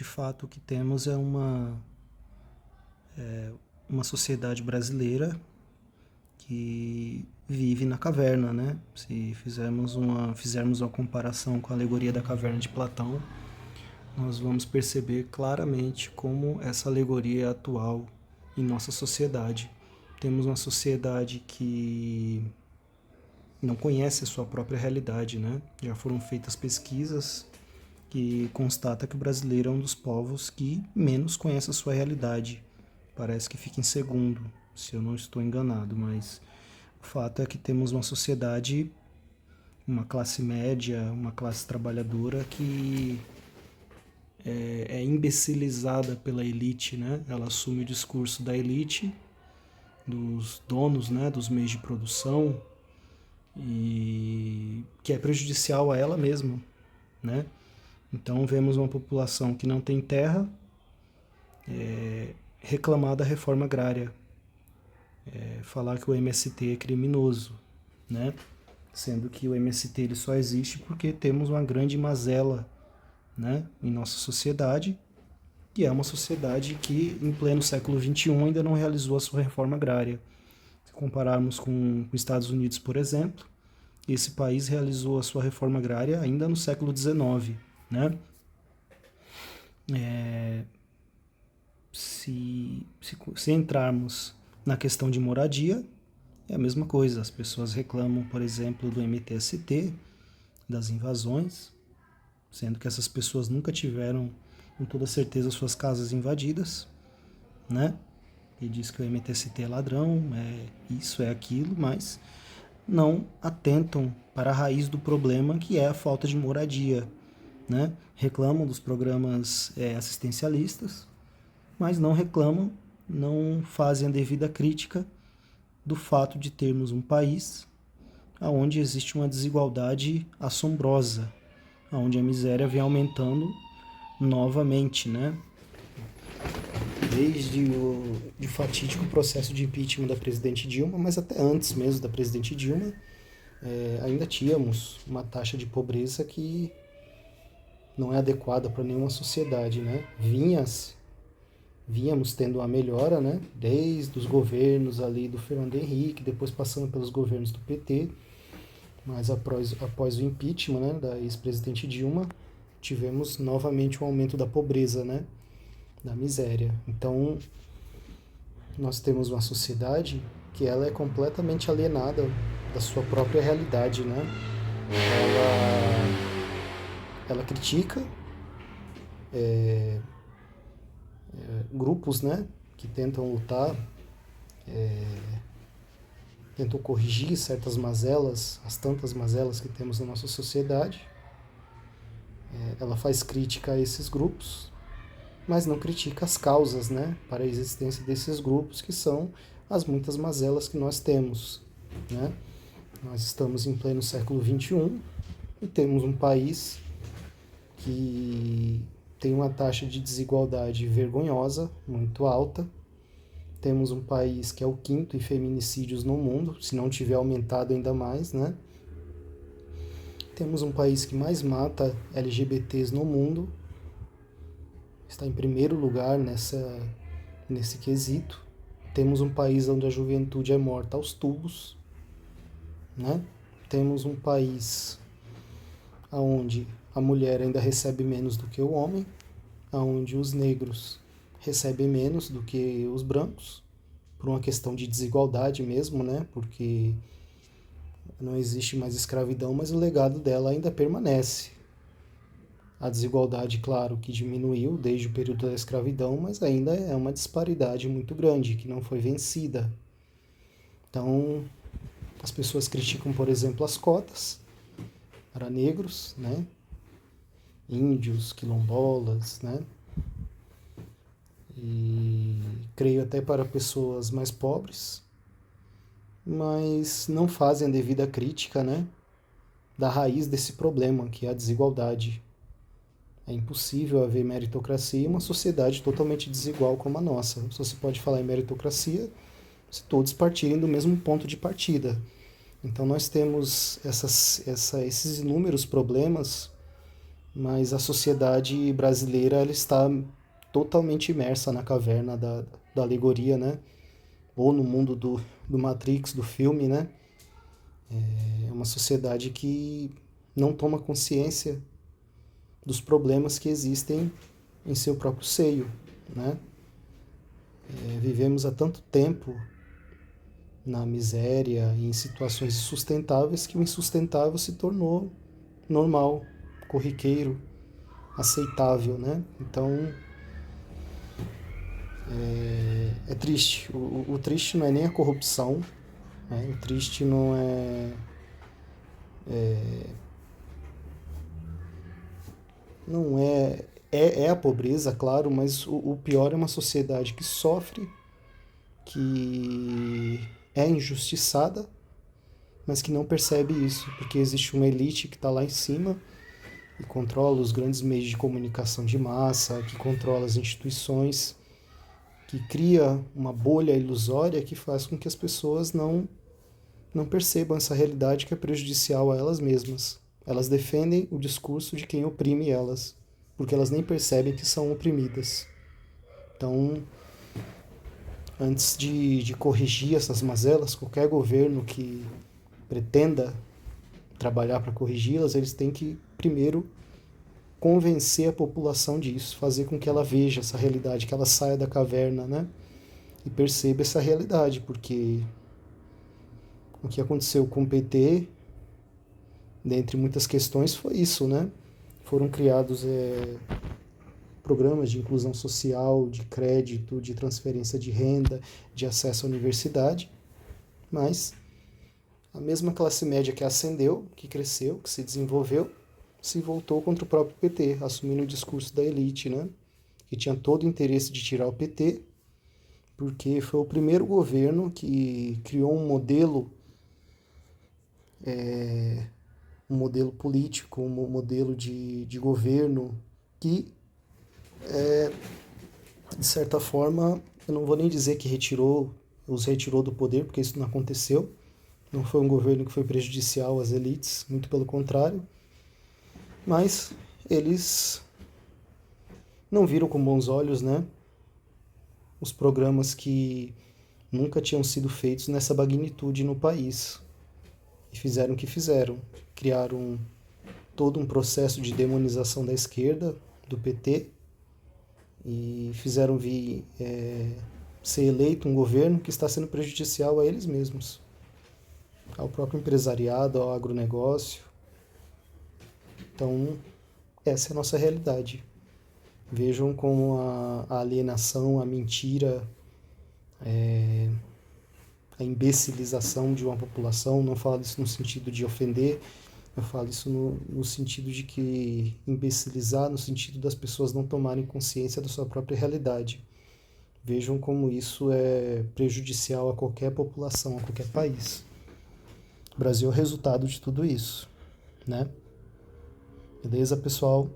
De fato, o que temos é uma sociedade brasileira que vive na caverna, né? Se fizermos uma comparação com a alegoria da caverna de Platão, nós vamos perceber claramente como essa alegoria é atual em nossa sociedade. Temos uma sociedade que não conhece a sua própria realidade, né? Já foram feitas pesquisas que constata que o brasileiro é um dos povos que menos conhece a sua realidade. Parece que fica em segundo, se eu não estou enganado, mas o fato é que temos uma sociedade, uma classe média, uma classe trabalhadora que é imbecilizada pela elite, né? Ela assume o discurso da elite, dos donos, né, dos meios de produção, e que é prejudicial a ela mesma, né? Então vemos uma população que não tem terra reclamar da reforma agrária, falar que o MST é criminoso, né? Sendo que o MST ele só existe porque temos uma grande mazela, né, em nossa sociedade, que é uma sociedade que em pleno século XXI ainda não realizou a sua reforma agrária. Se compararmos com os Estados Unidos, por exemplo, esse país realizou a sua reforma agrária ainda no século XIX, né? Se entrarmos na questão de moradia, é a mesma coisa. As pessoas reclamam, por exemplo, do MTST, das invasões, sendo que essas pessoas nunca tiveram, com toda certeza, suas casas invadidas, né? E diz que o MTST é ladrão, é isso, é aquilo, mas não atentam para a raiz do problema, que é a falta de moradia, né? Reclamam dos programas assistencialistas, mas não reclamam, não fazem a devida crítica do fato de termos um país onde existe uma desigualdade assombrosa, onde a miséria vem aumentando novamente, né? Desde o fatídico processo de impeachment da presidente Dilma, mas até antes mesmo da presidente Dilma, ainda tínhamos uma taxa de pobreza que não é adequada para nenhuma sociedade, né? Vínhamos tendo uma melhora, né? Desde os governos ali do Fernando Henrique, depois passando pelos governos do PT, mas após o impeachment, né, da ex-presidente Dilma, tivemos novamente um aumento da pobreza, né? Da miséria. Então, nós temos uma sociedade que ela é completamente alienada da sua própria realidade, né? Ela critica grupos, né, que tentam lutar, tentam corrigir certas mazelas, as tantas mazelas que temos na nossa sociedade. Ela faz crítica a esses grupos, mas não critica as causas, né, para a existência desses grupos, que são as muitas mazelas que nós temos, né? Nós estamos em pleno século XXI e temos um país que tem uma taxa de desigualdade vergonhosa, muito alta. Temos um país que é o quinto em feminicídios no mundo, se não tiver aumentado ainda mais, né? Temos um país que mais mata LGBTs no mundo, está em primeiro lugar nesse quesito. Temos um país onde a juventude é morta aos tubos, né? Temos um país onde a mulher ainda recebe menos do que o homem, onde os negros recebem menos do que os brancos, por uma questão de desigualdade mesmo, né? Porque não existe mais escravidão, mas o legado dela ainda permanece. A desigualdade, claro, que diminuiu desde o período da escravidão, mas ainda é uma disparidade muito grande, que não foi vencida. Então, as pessoas criticam, por exemplo, as cotas para negros, né? Índios, quilombolas, né? E creio até para pessoas mais pobres, mas não fazem a devida crítica, né, da raiz desse problema, que é a desigualdade. É impossível haver meritocracia em uma sociedade totalmente desigual como a nossa. Só se pode falar em meritocracia se todos partirem do mesmo ponto de partida. Então nós temos esses inúmeros problemas mas a sociedade brasileira ela está totalmente imersa na caverna da alegoria, né? Ou no mundo do Matrix, do filme, né? É uma sociedade que não toma consciência dos problemas que existem em seu próprio seio, né? Vivemos há tanto tempo na miséria e em situações insustentáveis que o insustentável se tornou normal, corriqueiro, aceitável, né? Então é triste. O triste não é nem a corrupção, né? O triste não é, não é, é a pobreza, claro, mas o pior é uma sociedade que sofre, que é injustiçada, mas que não percebe isso, porque existe uma elite que está lá em cima e controla os grandes meios de comunicação de massa, que controla as instituições, que cria uma bolha ilusória que faz com que as pessoas não percebam essa realidade que é prejudicial a elas mesmas. Elas defendem o discurso de quem oprime elas, porque elas nem percebem que são oprimidas. Então, antes de corrigir essas mazelas, qualquer governo que pretenda trabalhar para corrigi-las, eles têm que primeiro convencer a população disso, fazer com que ela veja essa realidade, que ela saia da caverna, né? E perceba essa realidade, porque o que aconteceu com o PT, dentre muitas questões, foi isso, né? Foram criados programas de inclusão social, de crédito, de transferência de renda, de acesso à universidade, mas a mesma classe média que ascendeu, que cresceu, que se desenvolveu, se voltou contra o próprio PT, assumindo o discurso da elite, né? Que tinha todo o interesse de tirar o PT, porque foi o primeiro governo que criou um modelo político, um modelo de governo que, de certa forma, eu não vou nem dizer que os retirou do poder, porque isso não aconteceu. Não foi um governo que foi prejudicial às elites, muito pelo contrário. Mas eles não viram com bons olhos, né, os programas que nunca tinham sido feitos nessa magnitude no país. E fizeram o que fizeram. Criaram todo um processo de demonização da esquerda, do PT, e fizeram ser eleito um governo que está sendo prejudicial a eles mesmos, ao próprio empresariado, ao agronegócio. Então, essa é a nossa realidade. Vejam como a alienação, a mentira, a imbecilização de uma população, não falo isso no sentido de ofender, eu falo isso no sentido de que imbecilizar, no sentido das pessoas não tomarem consciência da sua própria realidade. Vejam como isso é prejudicial a qualquer população, a qualquer país. O Brasil é o resultado de tudo isso, né? Beleza, pessoal?